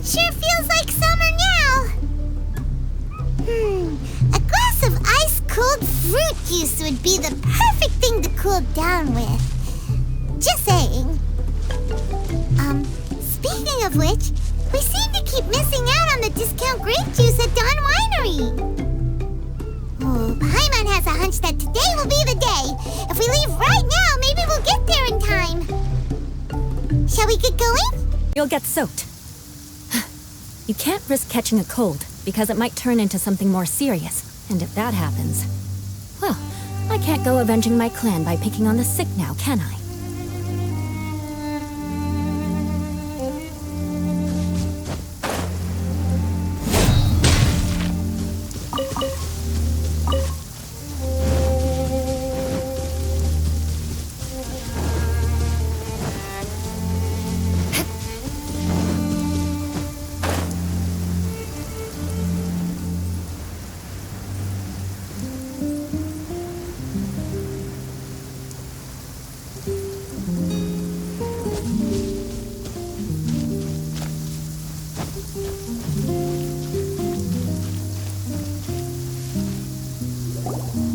Sure feels like summer now. A glass of ice-cold fruit juice would be the perfect thing to cool down with. Just saying. Speaking of which, we seem to keep missing out on the discount grape juice at Dawn Winery. Oh, Paimon has a hunch that today will be the day. If we leave right now, maybe we'll get there in time. Shall we get going? You'll get soaked. You can't risk catching a cold, because it might turn into something more serious. And if that happens, well, I can't go avenging my clan by picking on the sick now, can I?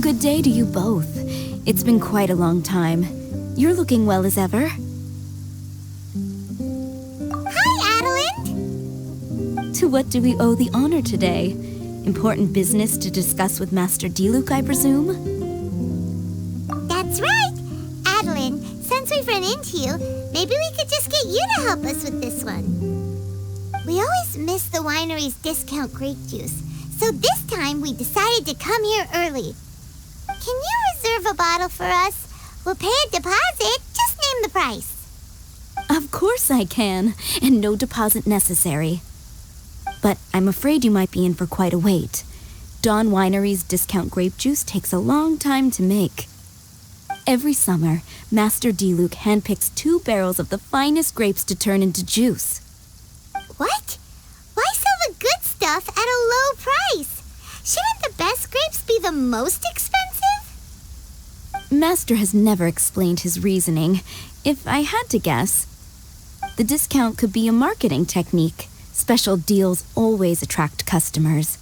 Good day to you both. It's been quite a long time. You're looking well as ever. Hi, Adelind! To what do we owe the honor today? Important business to discuss with Master Diluc, I presume? That's right! Adelind, since we've run into you, maybe we could just get you to help us with this one. We always miss the winery's discount grape juice, so this time we decided to come here early. Can you reserve a bottle for us? We'll pay a deposit. Just name the price. Of course I can, and no deposit necessary. But I'm afraid you might be in for quite a wait. Dawn Winery's discount grape juice takes a long time to make. Every summer, Master Diluc handpicks 2 barrels of the finest grapes to turn into juice. What? Why sell the good stuff at a low price? Shouldn't the best grapes be the most expensive? Master has never explained his reasoning. If I had to guess, the discount could be a marketing technique. Special deals always attract customers.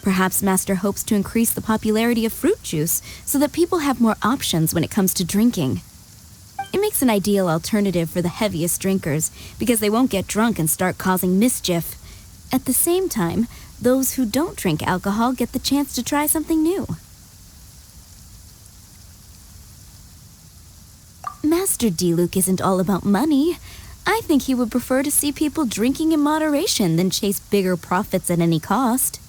Perhaps Master hopes to increase the popularity of fruit juice so that people have more options when it comes to drinking. It makes an ideal alternative for the heaviest drinkers because they won't get drunk and start causing mischief. At the same time, those who don't drink alcohol get the chance to try something new. Master Diluc isn't all about money. I think he would prefer to see people drinking in moderation than chase bigger profits at any cost.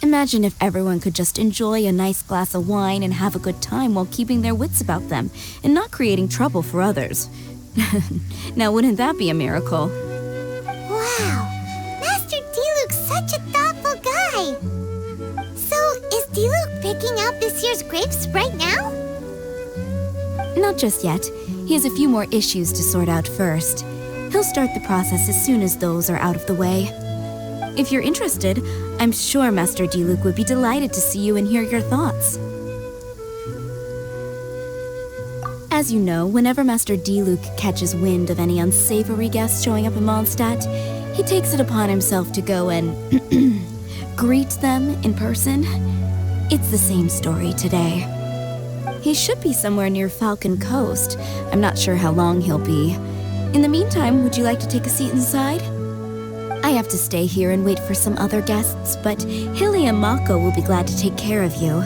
Imagine if everyone could just enjoy a nice glass of wine and have a good time while keeping their wits about them and not creating trouble for others. Now, wouldn't that be a miracle? Wow! Master Diluc's such a thoughtful guy! So, is Diluc picking out this year's grapes right now? Not just yet. He has a few more issues to sort out first. He'll start the process as soon as those are out of the way. If you're interested, I'm sure Master Diluc would be delighted to see you and hear your thoughts. As you know, whenever Master Diluc catches wind of any unsavory guests showing up in Mondstadt, he takes it upon himself to go and greet them in person. It's the same story today. He should be somewhere near Falcon Coast. I'm not sure how long he'll be. In the meantime, would you like to take a seat inside? I have to stay here and wait for some other guests, but Hilly and Mako will be glad to take care of you.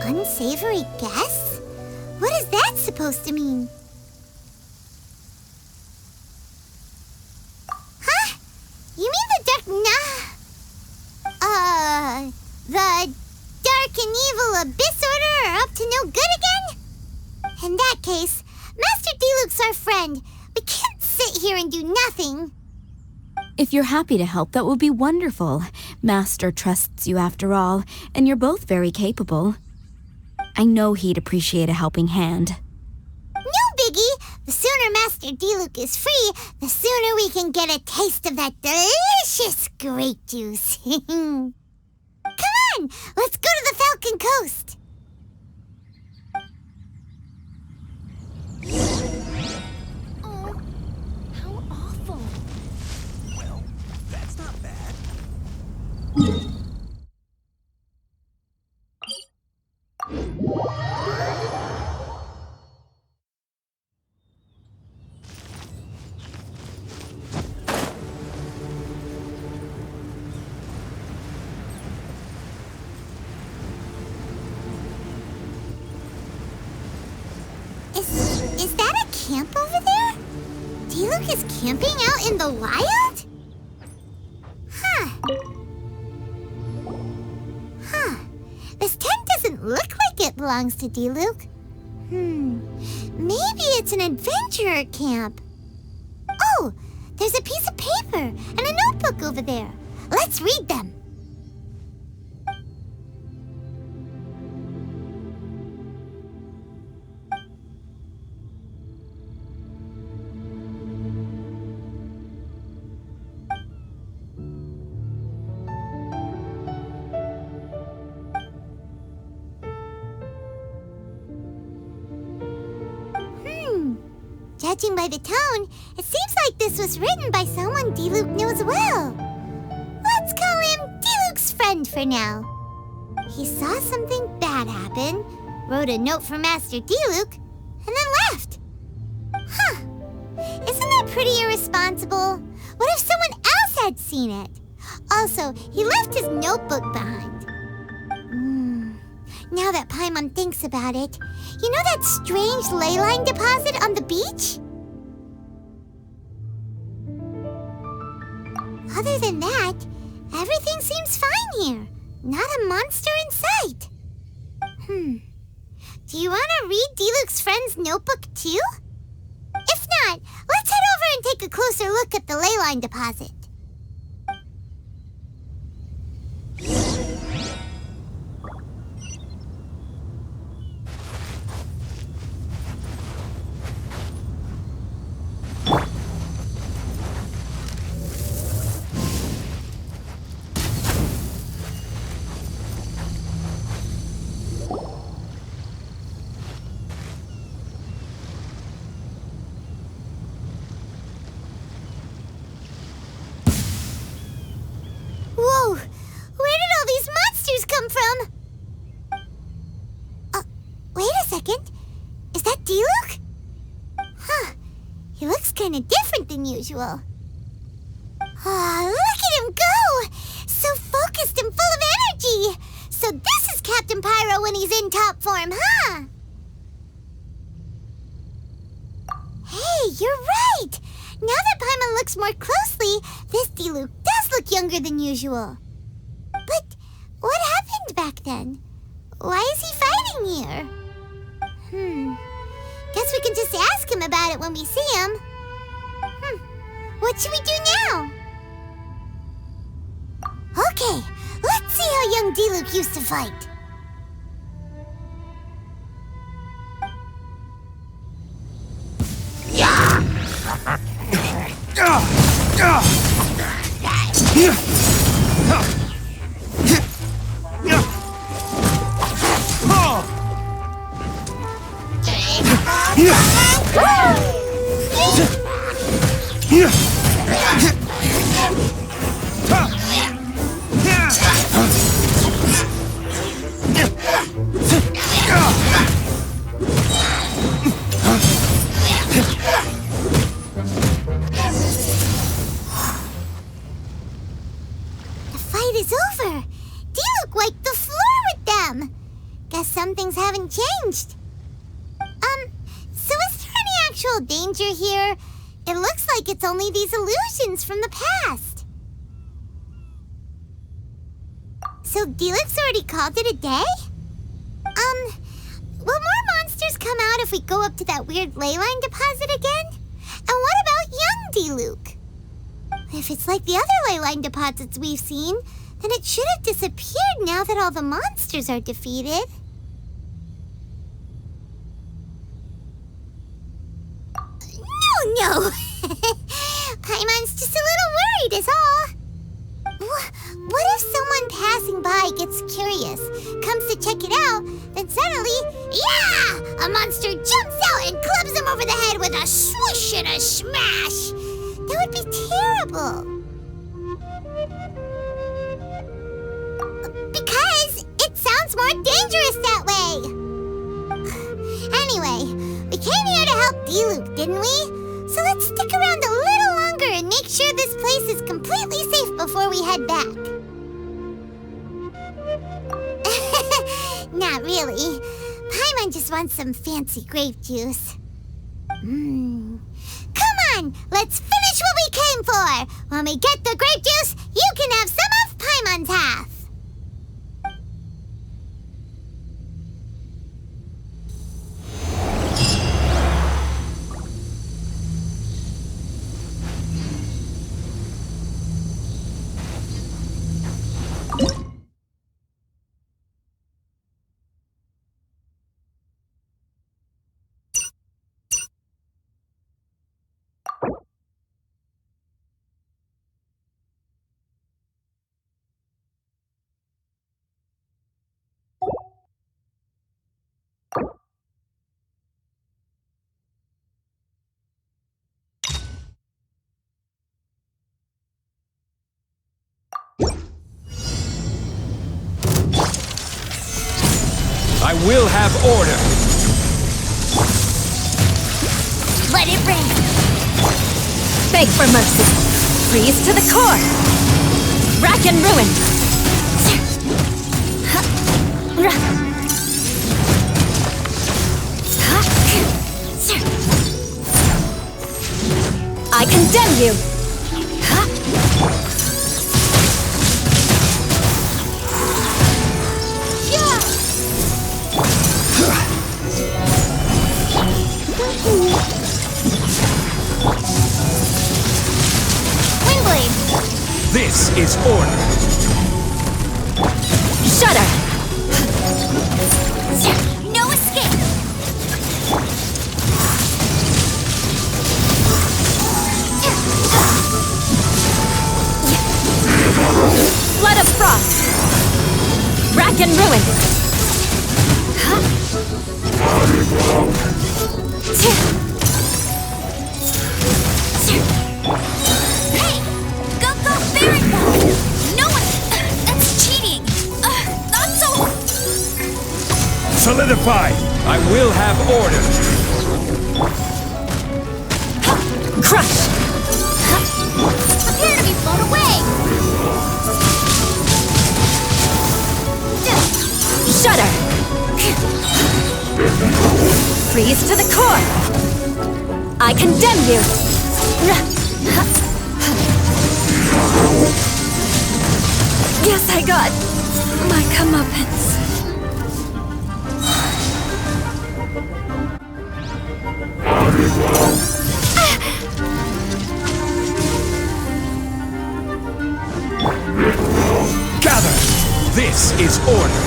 Unsavory guests? What is that supposed to mean? Huh? You mean the dark... the dark and evil Abyss Order are up to no good again? In that case, Master Diluc's our friend. We can't sit here and do nothing. If you're happy to help, that would be wonderful. Master trusts you after all, and you're both very capable. I know he'd appreciate a helping hand. No biggie! The sooner Master Diluc is free, the sooner we can get a taste of that delicious grape juice. Come on! Let's go to the Falcon Coast! Oh, how awful. Well, camp over there? D-Luke is camping out in the wild? This tent doesn't look like it belongs to D-Luke. Maybe it's an adventurer camp. Oh, there's a piece of paper and a notebook over there. Let's read them. Judging by the tone, it seems like this was written by someone D-Luke knows well. Let's call him D-Luke's friend for now. He saw something bad happen, wrote a note for Master D-Luke, and then left. Isn't that pretty irresponsible? What if someone else had seen it? Also, he left his notebook behind. Now that Paimon thinks about it, you know that strange ley line deposit on the beach? Other than that, everything seems fine here. Not a monster in sight. Do you want to read D-Luke's friend's notebook too? If not, let's head over and take a closer look at the ley line deposit. Whoa! Where did all these monsters come from? Wait a second. Is that D-Luke? He looks kind of different than usual. Look at him go! So focused and full of energy! So this is Captain Pyro when he's in top form, huh? Hey, you're right! Now that Paimon looks more closely, this D-Luke does look younger than usual. But what happened back then? Why is he fighting here? Guess we can just ask him about it when we see him. What should we do now? Okay, let's see how young D-Luke used to fight. Some things haven't changed. So is there any actual danger here? It looks like it's only these illusions from the past. So D-Luke's already called it a day? Will more monsters come out if we go up to that weird ley line deposit again? And what about young D-Luke? If it's like the other ley line deposits we've seen, then it should have disappeared now that all the monsters are defeated. No! Paimon's just a little worried is all. What if someone passing by gets curious, comes to check it out, then suddenly, a monster jumps out and clubs him over the head with a swoosh and a smash? That would be terrible. Because it sounds more dangerous that way. Anyway, we came here to help D-Luke, didn't we? So let's stick around a little longer and make sure this place is completely safe before we head back. Not really. Paimon just wants some fancy grape juice. Come on, let's finish what we came for! When we get the grape juice, you can have some of Paimon's half! I will have order. Let it rain! Beg for mercy. Freeze to the core. Rack and ruin. I condemn you. This is order. Shudder. No escape! Flood of frost. Rack and ruin. Hey! Go, Baron! No one! That's cheating! Not so... Solidify. I will have order. Crush. Prepare to be blown away! Shudder. Freeze to the core. I condemn you. Guess I got my comeuppance. Gather. This is order.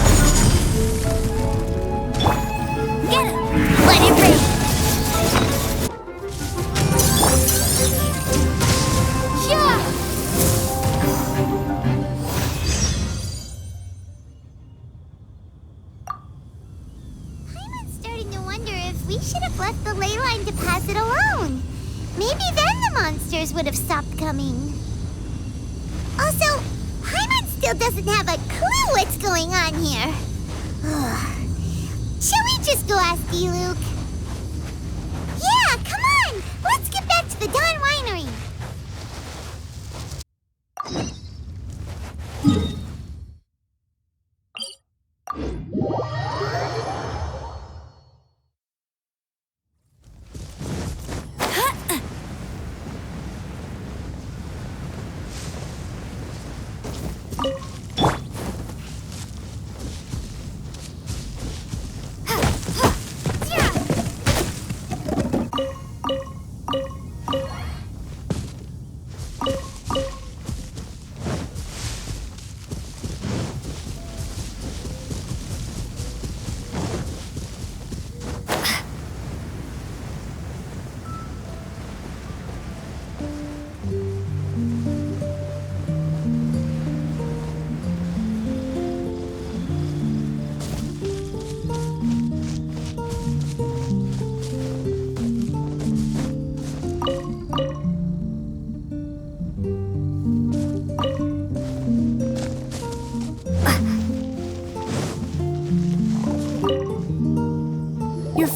Get it! Let it rain! Paimon's starting to wonder if we should have left the ley line deposit alone. Maybe then the monsters would have stopped coming. Also, Paimon still doesn't have a clue what's going on here. Shall we just go ask D-Luke? Yeah, come on! Let's get back to the Dawn Winery!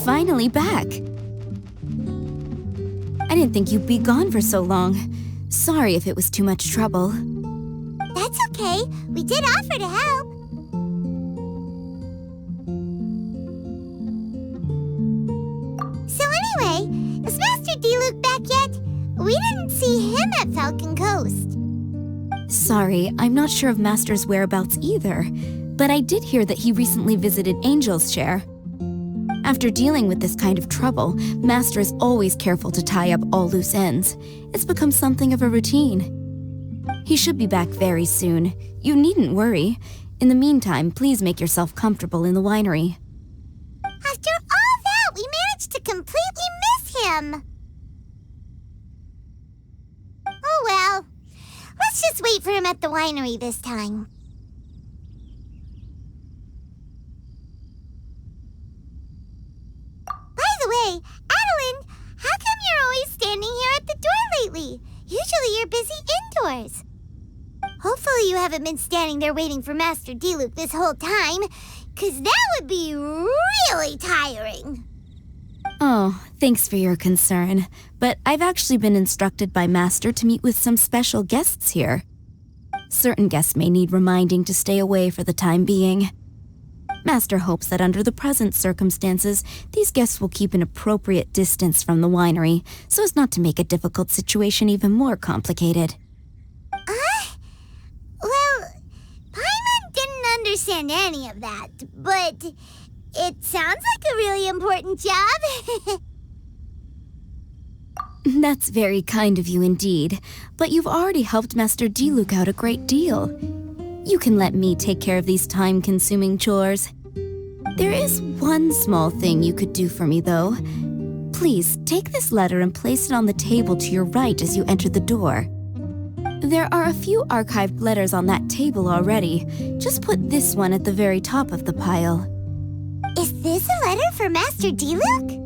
Finally back. I didn't think you'd be gone for so long. Sorry if it was too much trouble. That's okay. We did offer to help. So anyway, We didn't see him at Falcon Coast. Sorry, I'm not sure of Master's whereabouts either, but I did hear that he recently visited Angel's Share. After dealing with this kind of trouble, Master is always careful to tie up all loose ends. It's become something of a routine. He should be back very soon. You needn't worry. In the meantime, please make yourself comfortable in the winery. After all that, we managed to completely miss him. Oh well. Let's just wait for him at the winery this time. By the way, Adeline, how come you're always standing here at the door lately? Usually you're busy indoors. Hopefully you haven't been standing there waiting for Master D-Luke this whole time, 'cause that would be really tiring. Oh, thanks for your concern, but I've actually been instructed by Master to meet with some special guests here. Certain guests may need reminding to stay away for the time being. Master hopes that under the present circumstances, these guests will keep an appropriate distance from the winery, so as not to make a difficult situation even more complicated. Well, Paimon didn't understand any of that, but it sounds like a really important job. That's very kind of you indeed, but you've already helped Master D-Luke out a great deal. You can let me take care of these time-consuming chores. There is one small thing you could do for me, though. Please, take this letter and place it on the table to your right as you enter the door. There are a few archived letters on that table already. Just put this one at the very top of the pile. Is this a letter for Master D-Luke?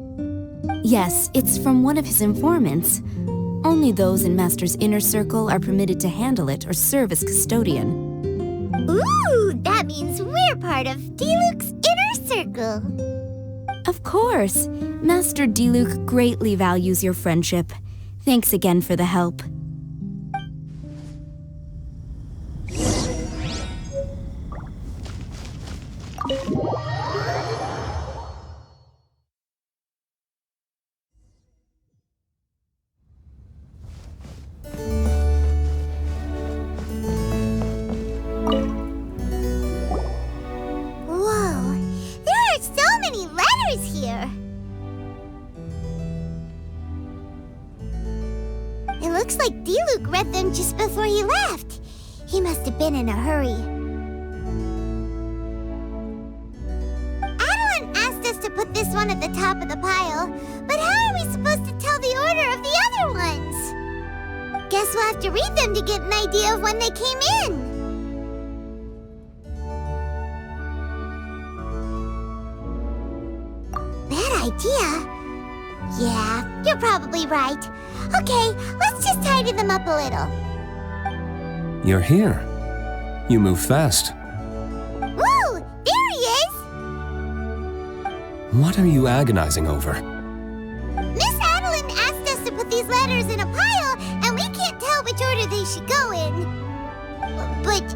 Yes, it's from one of his informants. Only those in Master's inner circle are permitted to handle it or serve as custodian. Ooh, that means we're part of D-Luke's inner circle. Of course. Master D-Luke greatly values your friendship. Thanks again for the help. Looks like D-Luke read them just before he left. He must have been in a hurry. Adeline asked us to put this one at the top of the pile, but how are we supposed to tell the order of the other ones? Guess we'll have to read them to get an idea of when they came in. Bad idea. Yeah, you're probably right. Okay, let's just tidy them up a little. You're here. You move fast. Woo! There he is! What are you agonizing over? Miss Adeline asked us to put these letters in a pile, and we can't tell which order they should go in. But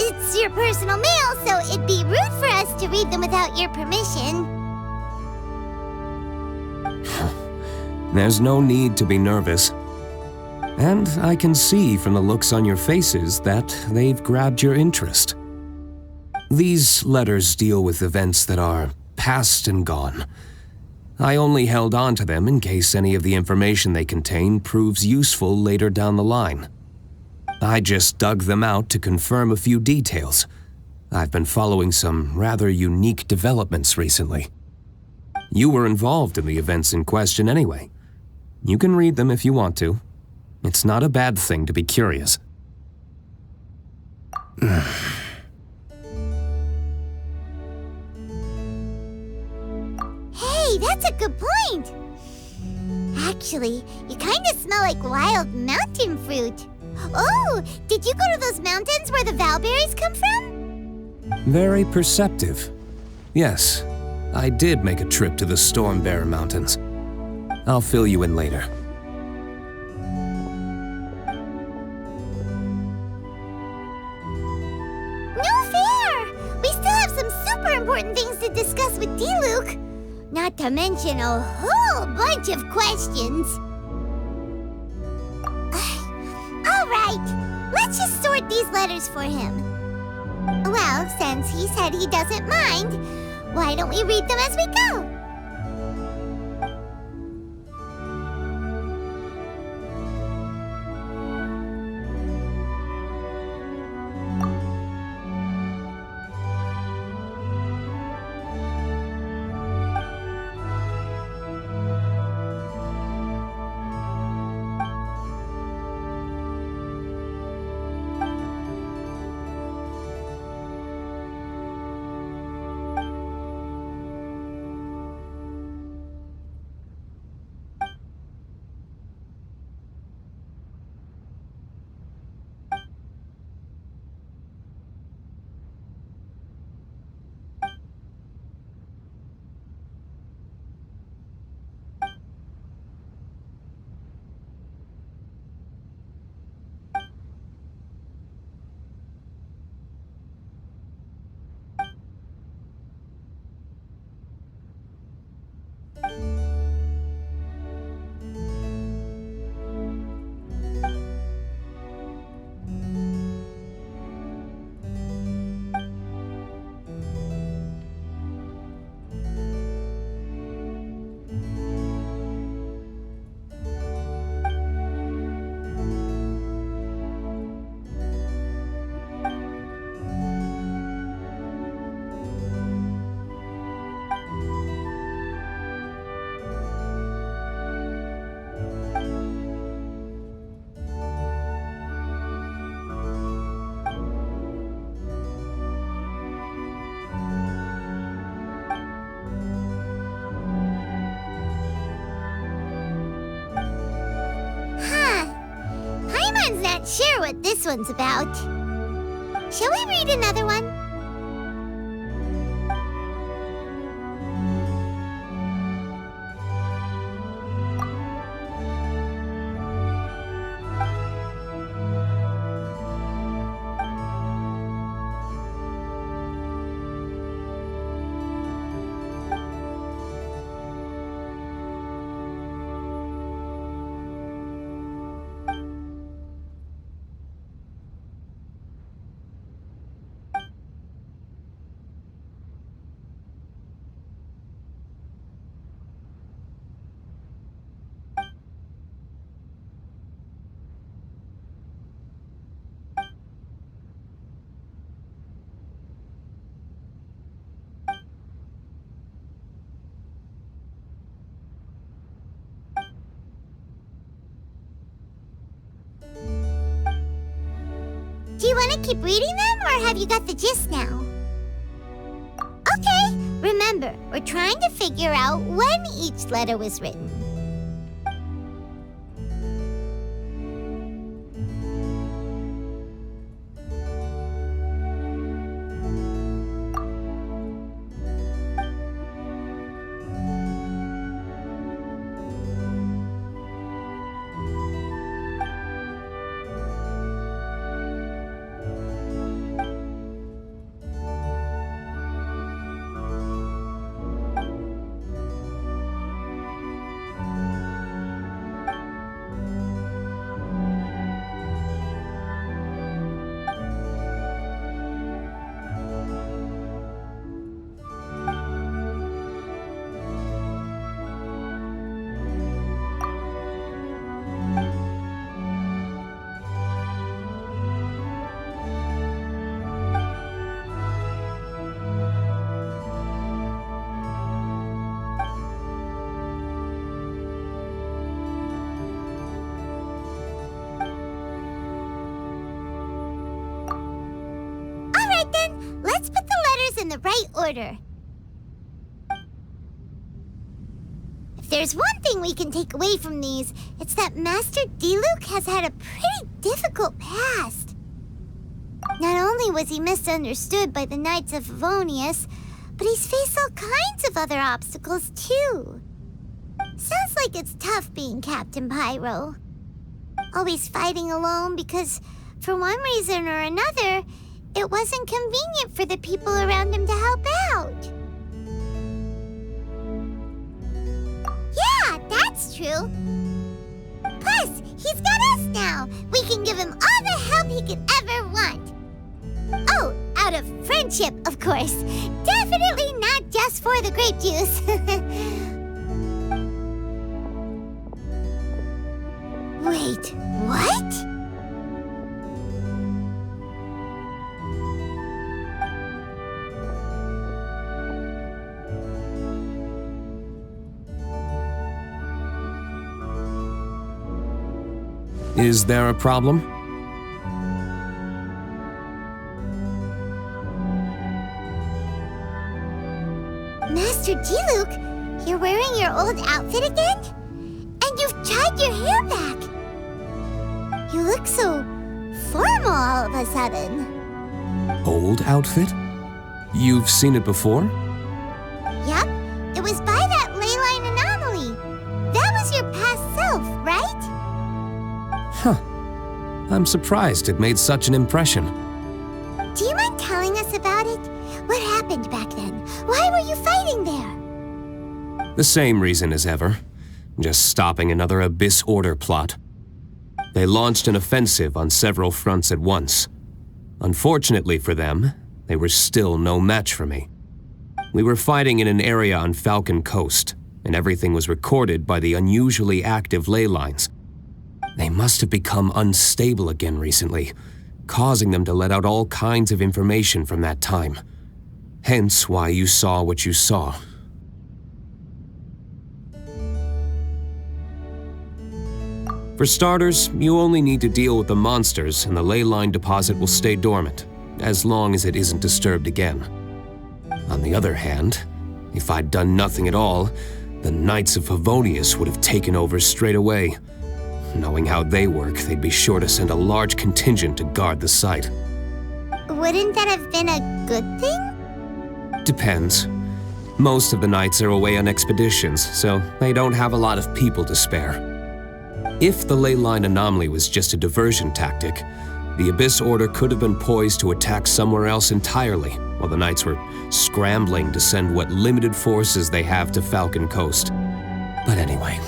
it's your personal mail, so it'd be rude for us to read them without your permission. There's no need to be nervous. And I can see from the looks on your faces that they've grabbed your interest. These letters deal with events that are past and gone. I only held on to them in case any of the information they contain proves useful later down the line. I just dug them out to confirm a few details. I've been following some rather unique developments recently. You were involved in the events in question anyway. You can read them if you want to. It's not a bad thing to be curious. Hey, that's a good point. Actually, you kind of smell like wild mountain fruit. Oh, did you go to those mountains where the valberries come from? Very perceptive. Yes, I did make a trip to the Stormbearer Mountains. I'll fill you in later. No fair! We still have some super important things to discuss with D-Luke. Not to mention a whole bunch of questions. right! Let's just sort these letters for him. Well, since he said he doesn't mind, why don't we read them as we go? Sure what this one's about. Shall we read another one? Do you want to keep reading them, or have you got the gist now? Okay, remember, we're trying to figure out when each letter was written. Let's put the letters in the right order. If there's one thing we can take away from these, it's that Master Diluc has had a pretty difficult past. Not only was he misunderstood by the Knights of Favonius, but he's faced all kinds of other obstacles too. Sounds like it's tough being Captain Pyro. Always fighting alone because, for one reason or another, it wasn't convenient for the people around him to help out. Yeah, that's true. Plus, He's got us now. We can give him all the help he could ever want. Oh, out of friendship, of course. Definitely not just for the grape juice. Wait, what? Is there a problem? Master Diluc, you're wearing your old outfit again? And you've tied your hair back. You look so formal all of a sudden. Old outfit? You've seen it before? Yup, it was by that leyline anomaly. That was your past self, right? Huh. I'm surprised it made such an impression. Do you mind telling us about it? What happened back then? Why were you fighting there? The same reason as ever. Just stopping another Abyss Order plot. They launched an offensive on several fronts at once. Unfortunately for them, they were still no match for me. We were fighting in an area on Falcon Coast, and everything was recorded by the unusually active ley lines. They must have become unstable again recently, causing them to let out all kinds of information from that time. Hence why you saw what you saw. For starters, you only need to deal with the monsters and the ley line deposit will stay dormant, as long as it isn't disturbed again. On the other hand, if I'd done nothing at all, the Knights of Favonius would have taken over straight away. Knowing how they work, they'd be sure to send a large contingent to guard the site. Wouldn't that have been a good thing? Depends. Most of the Knights are away on expeditions, so they don't have a lot of people to spare. If the ley line anomaly was just a diversion tactic, the Abyss Order could have been poised to attack somewhere else entirely, while the Knights were scrambling to send what limited forces they have to Falcon Coast. But anyway,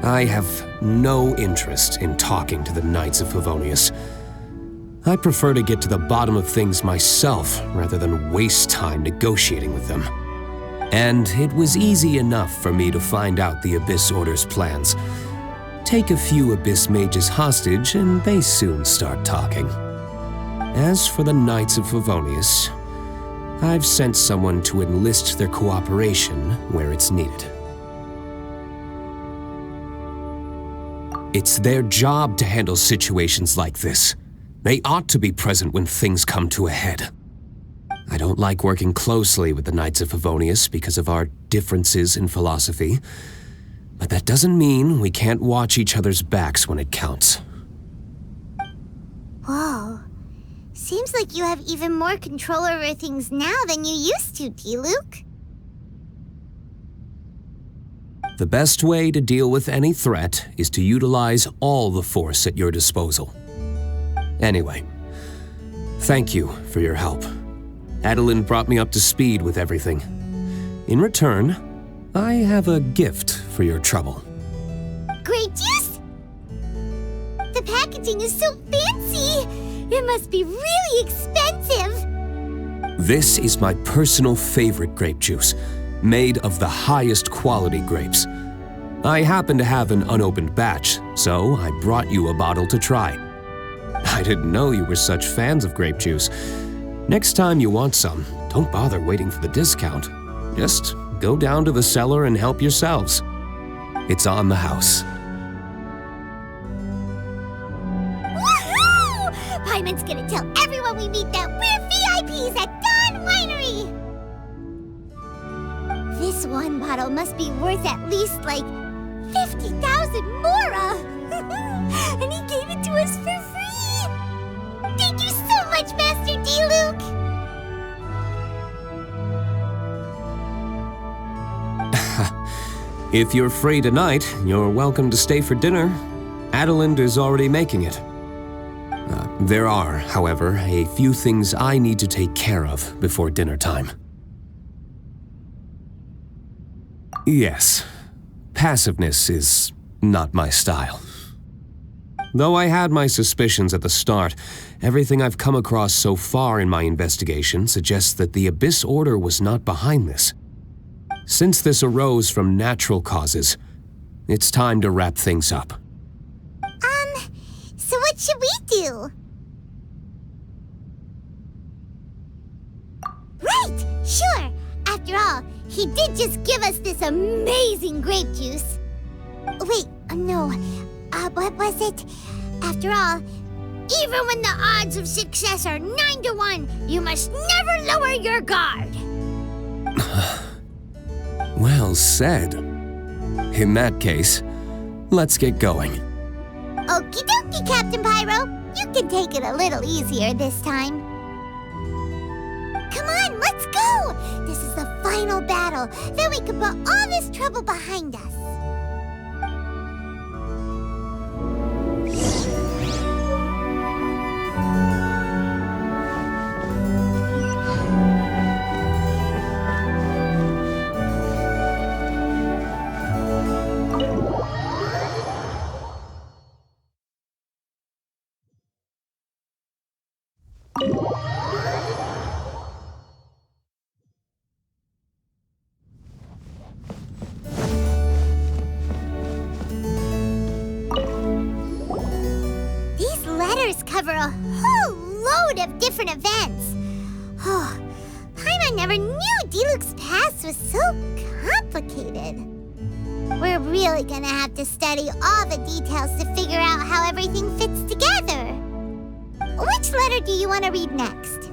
I have no interest in talking to the Knights of Favonius. I prefer to get to the bottom of things myself rather than waste time negotiating with them. And it was easy enough for me to find out the Abyss Order's plans. Take a few Abyss Mages hostage and they soon start talking. As for the Knights of Favonius, I've sent someone to enlist their cooperation where it's needed. It's their job to handle situations like this. They ought to be present when things come to a head. I don't like working closely with the Knights of Favonius because of our differences in philosophy, but that doesn't mean we can't watch each other's backs when it counts. Whoa. Seems like you have even more control over things now than you used to, Diluc. The best way to deal with any threat is to utilize all the force at your disposal. Anyway, thank you for your help. Adeline brought me up to speed with everything. In return, I have a gift for your trouble. Grape juice? The packaging is so fancy! It must be really expensive! This is my personal favorite grape juice, made of the highest quality grapes. I happen to have an unopened batch, so I brought you a bottle to try. I didn't know you were such fans of grape juice. Next time you want some, don't bother waiting for the discount. Just go down to the cellar and help yourselves. It's on the house. Woohoo! Paimon's gonna tell everyone we meet that we're VIPs at Dawn Winery! This one bottle must be worth at least, like, 50,000 mora! And he gave it to us for free! Thank you so much, Master Diluc! If you're free tonight, you're welcome to stay for dinner. Adeline is already making it. There are, however, a few things I need to take care of before dinner time. Yes, passiveness is not my style. Though I had my suspicions at the start, everything I've come across so far in my investigation suggests that the Abyss Order was not behind this. Since this arose from natural causes, it's time to wrap things up. So what should we do? Right! Sure! After all, he did just give us this amazing grape juice. Wait, no. What was it? After all, even when the odds of success are 9 to 1, you must never lower your guard. Well said. In that case, let's get going. Okie dokie, Captain Pyro. You can take it a little easier this time. Come on, let's go! This is the final battle. Then we can put all this trouble behind us. Cover a whole load of different events. Oh, Paimon never knew Diluc's past was so complicated. We're really gonna have to study all the details to figure out how everything fits together. Which letter do you want to read next?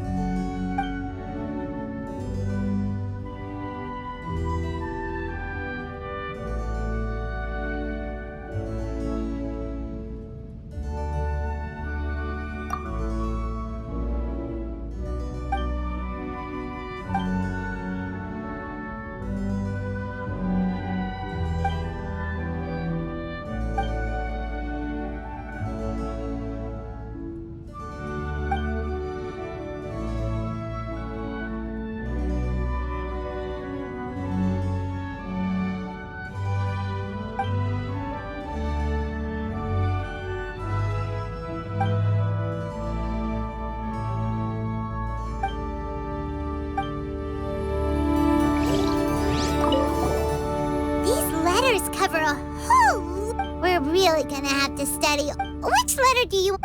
Cover a whole... We're really gonna have to study... Which letter do you...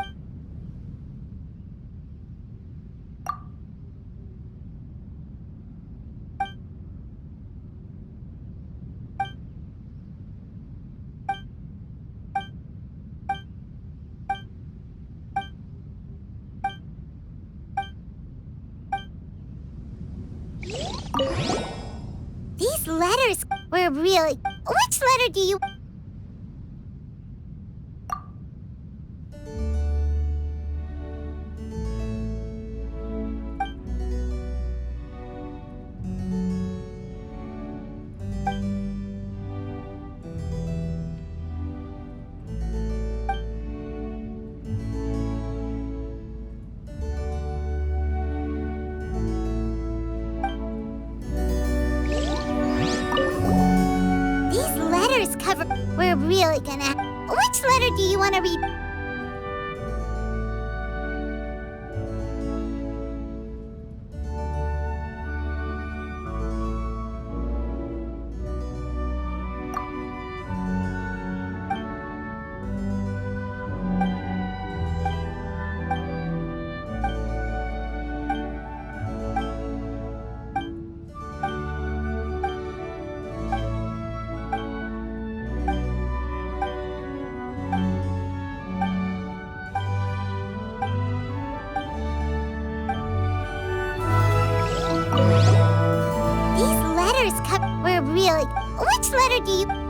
These letters... We're really... Which letter do you... We're really gonna... Which letter do you want to read? We're really... Which letter do you...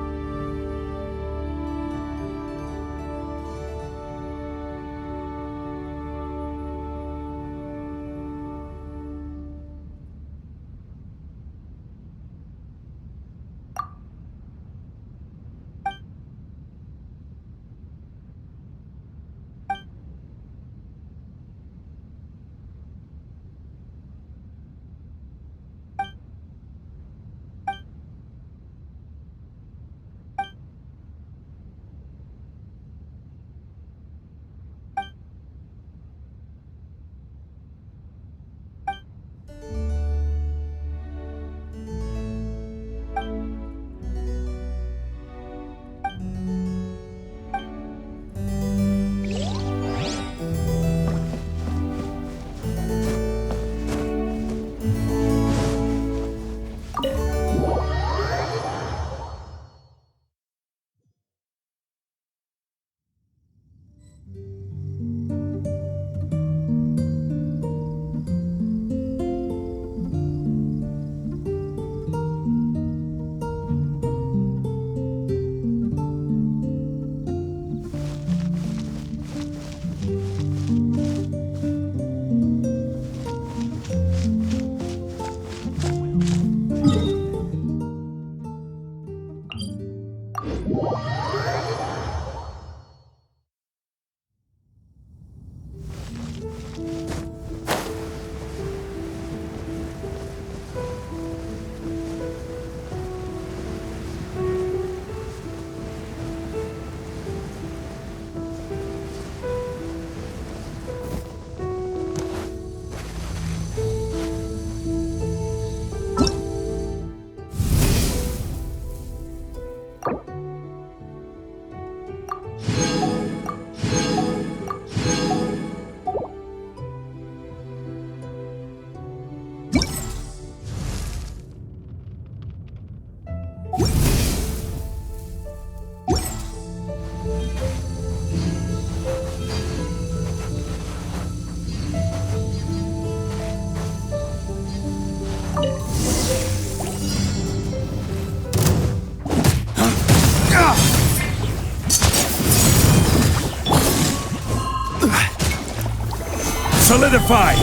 Solidify!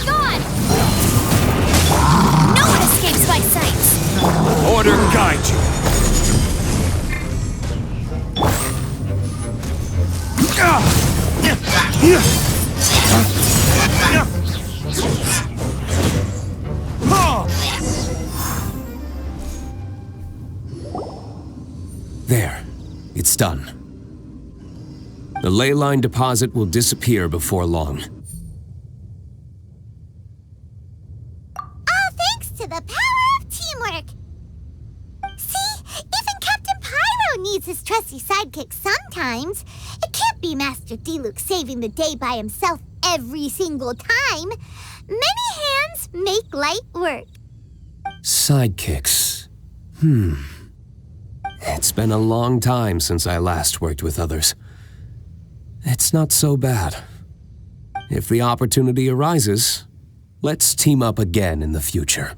Gone! No one escapes my sight! Order guide you! There. It's done. The ley line deposit will disappear before long. All thanks to the power of teamwork! See? Even Captain Pyro needs his trusty sidekick sometimes. It can't be Master Diluc saving the day by himself every single time. Many hands make light work. Sidekicks. It's been a long time since I last worked with others. It's not so bad. If the opportunity arises, let's team up again in the future.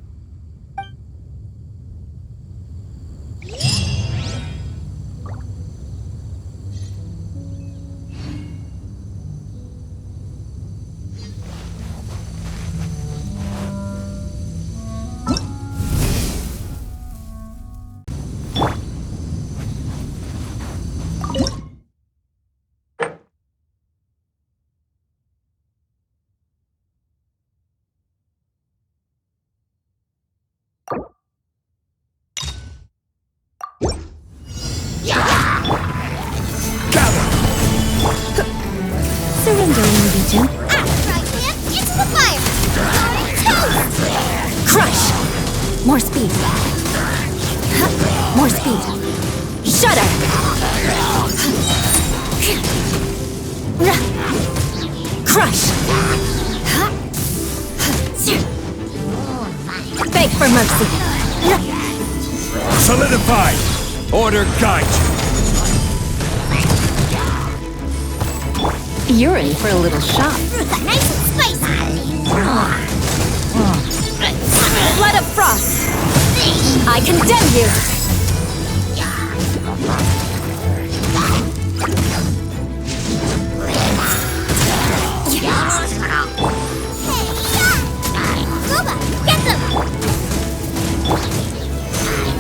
Surrendering, Legion. Right hand into the fire! Crush! More speed. More speed. Shudder! Crush! Beg for mercy. Solidify! Order guide you! You're in for a little shock. Nice and spicy! Blood of frost! I condemn you! Get them!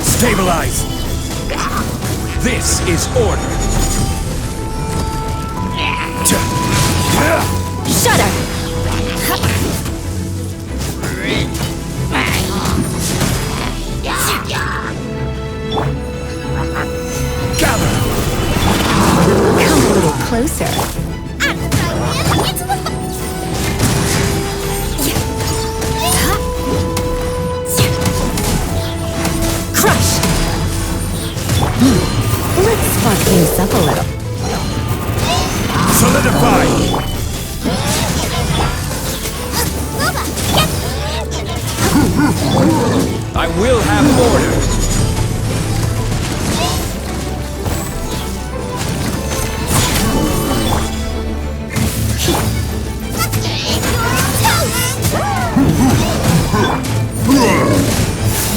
Stabilize! This is order! Shudder! Gather! Come a little closer. Crush! Let's spark things up a little. Solidify! I will have order!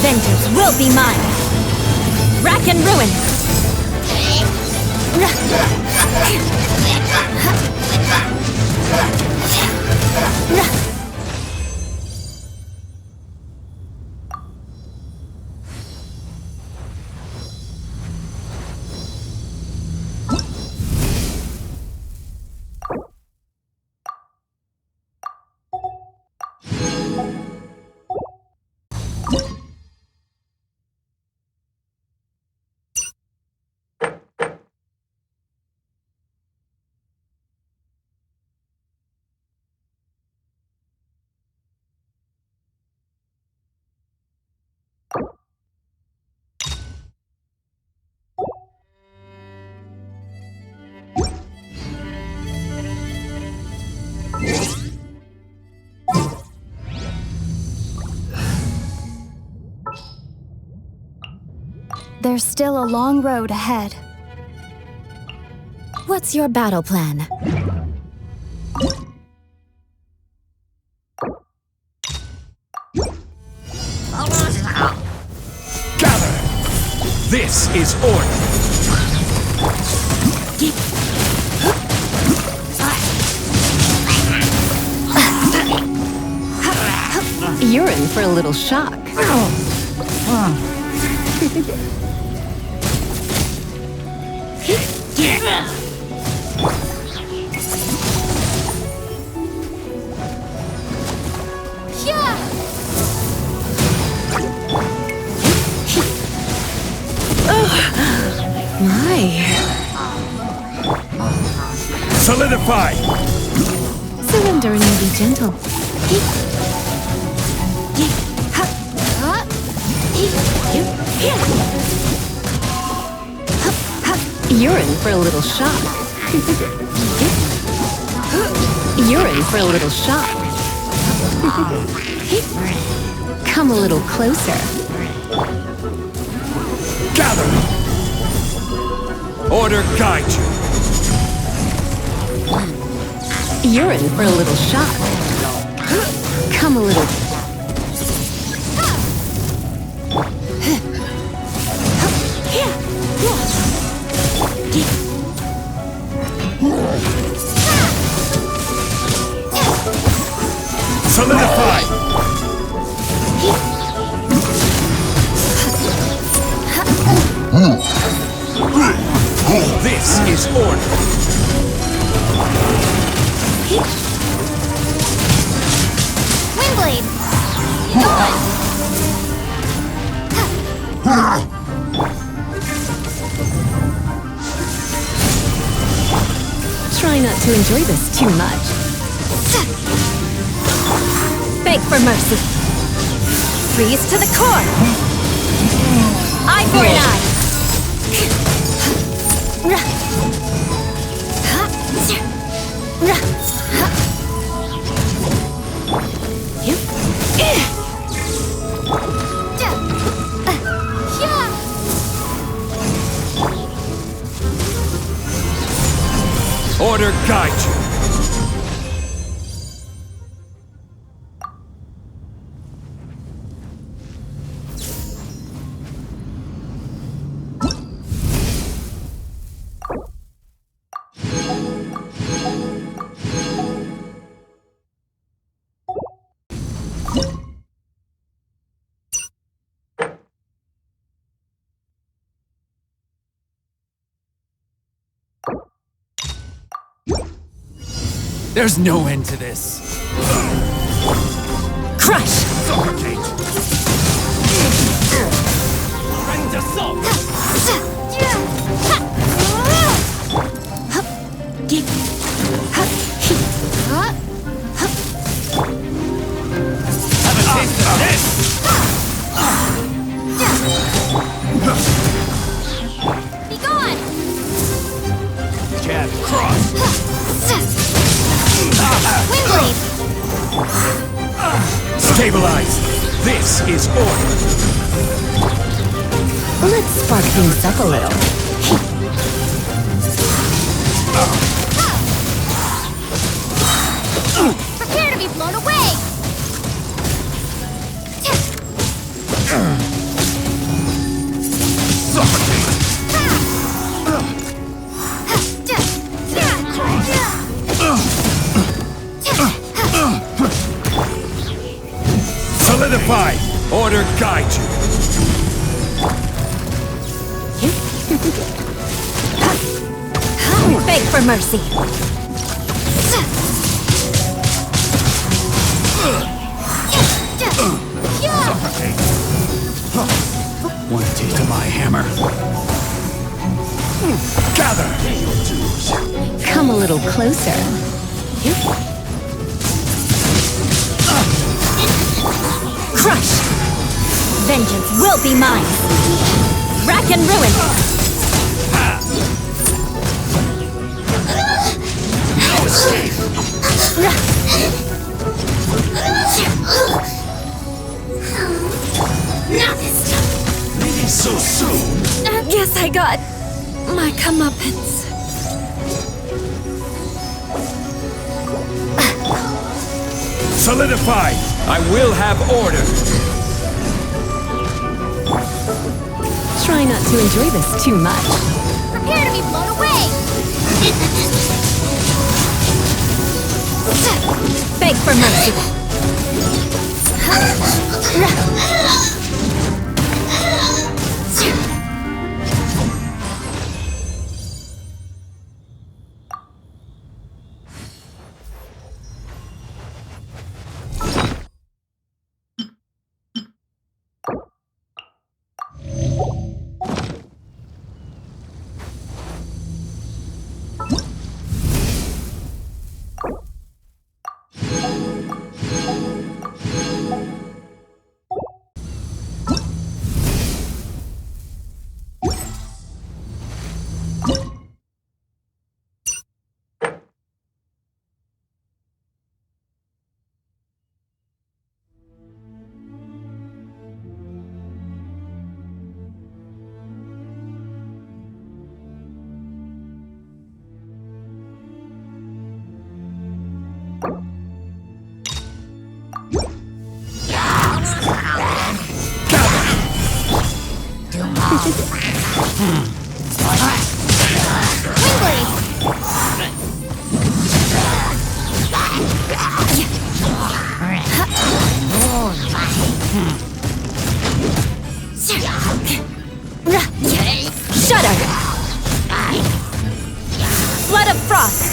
Vengeance will be mine! Rack and ruin! There's still a long road ahead. What's your battle plan? This is order. You're in for a little shock. My. Solidify! Surrender and be gentle. You're in for a little shock. You're in for a little shock. Come a little closer. Gather! Order guide you. You're in for a little shock. Come a little. Solidify! This is order. Windblade! Try not to enjoy this too much. Beg for mercy. Freeze to the core. Eye for an eye. Order guide you. There's no end to this. Crush! Suffocate! Rend assault! Have a taste of this! Be gone! Jab cross! Windblade! Stabilize! This is order! Let's spark things up a little. Prepare to be blown away! Solidify! Order guide you! Beg for mercy. One taste of my hammer. Gather! Come a little closer. Crush! Vengeance will be mine! Rack and ruin! No escape! Not this time! Leaving so soon? Guess I got my comeuppance. Solidify! I will have order! Try not to enjoy this too much. Prepare to be blown away! Beg for mercy. Shudder! Flood of frost!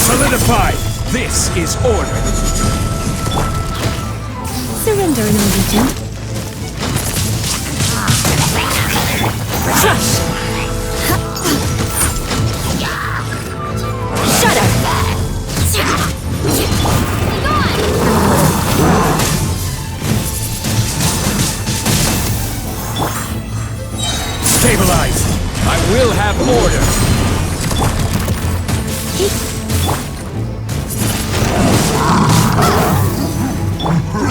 Solidify! This is order! Surrender, Norwegian. Crush! Shudder! Stabilize! I will have order!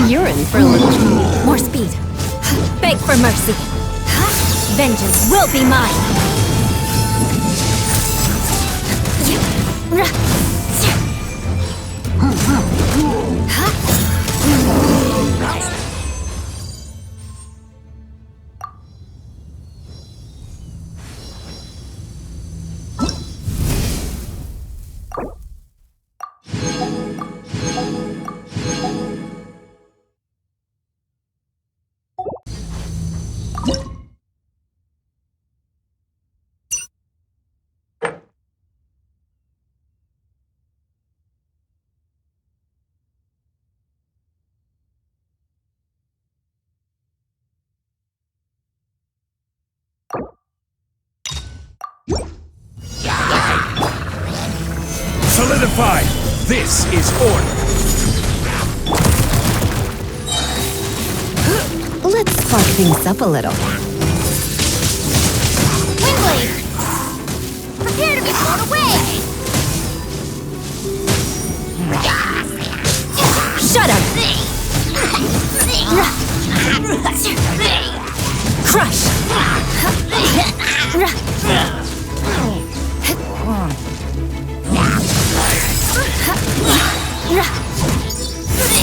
You're in for a little trouble. More speed. Beg for mercy. Vengeance will be mine. Solidify! This is order! Let's spark things up a little. Windblade! Prepare to be blown away! Shudder! Crush!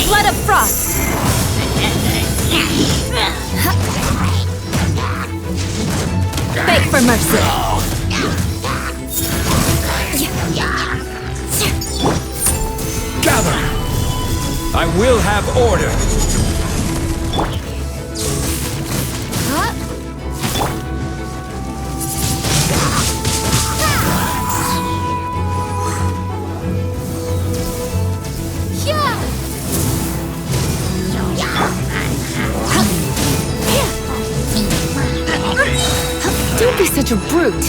Flood of frost! Beg for mercy! Gather! I will have order! Don't be such a brute.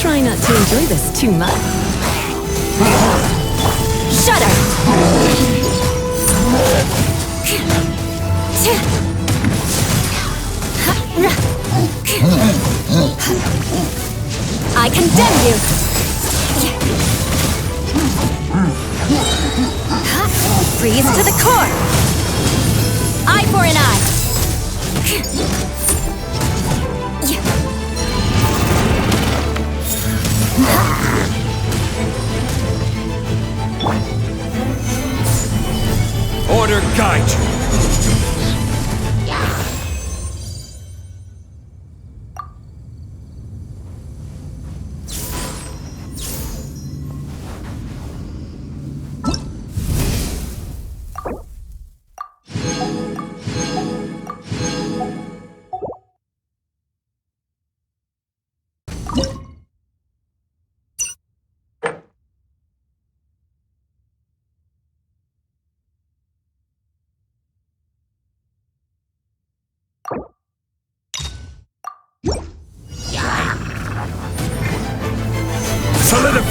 Try not to enjoy this too much. Shudder! I condemn you! Freeze to the core! Eye for an eye!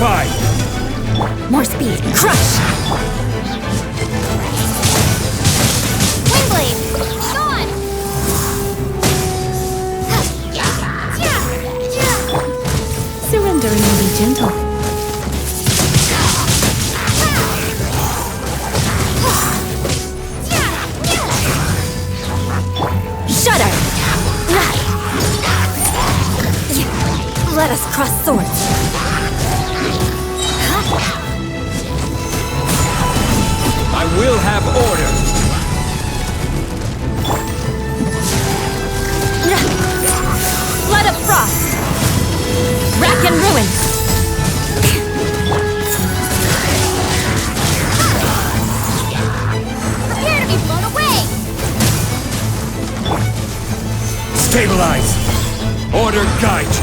Solidified! More speed. Crush! Windblade! Gone! Surrendering will be gentle. Shudder! Let us cross swords. I will have order! Blood of frost! Rack and ruin! Prepare to be blown away! Stabilize! Order guide you!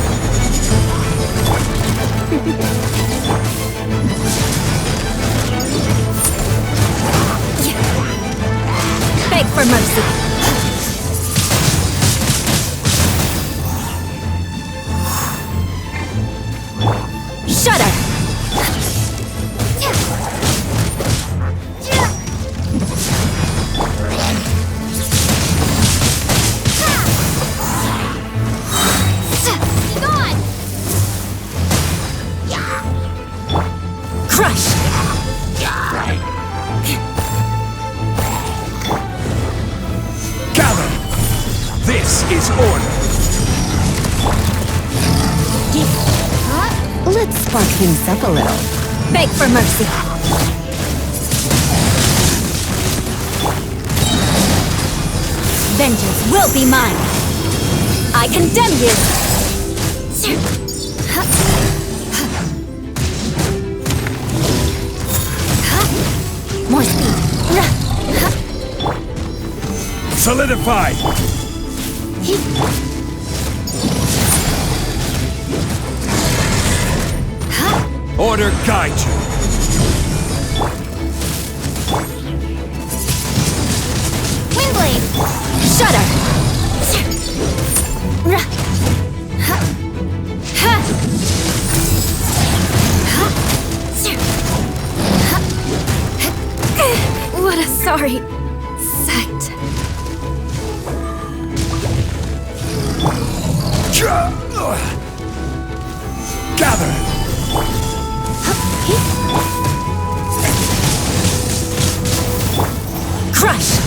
Beg for mercy! Shudder! Gone! Crush! Gather! This is order! Let's spark things up a little. Beg for mercy. Vengeance will be mine. I condemn you. More speed. Solidified! Order guide you! Windblade! Shudder! What a sorry sight. Gather! Crush!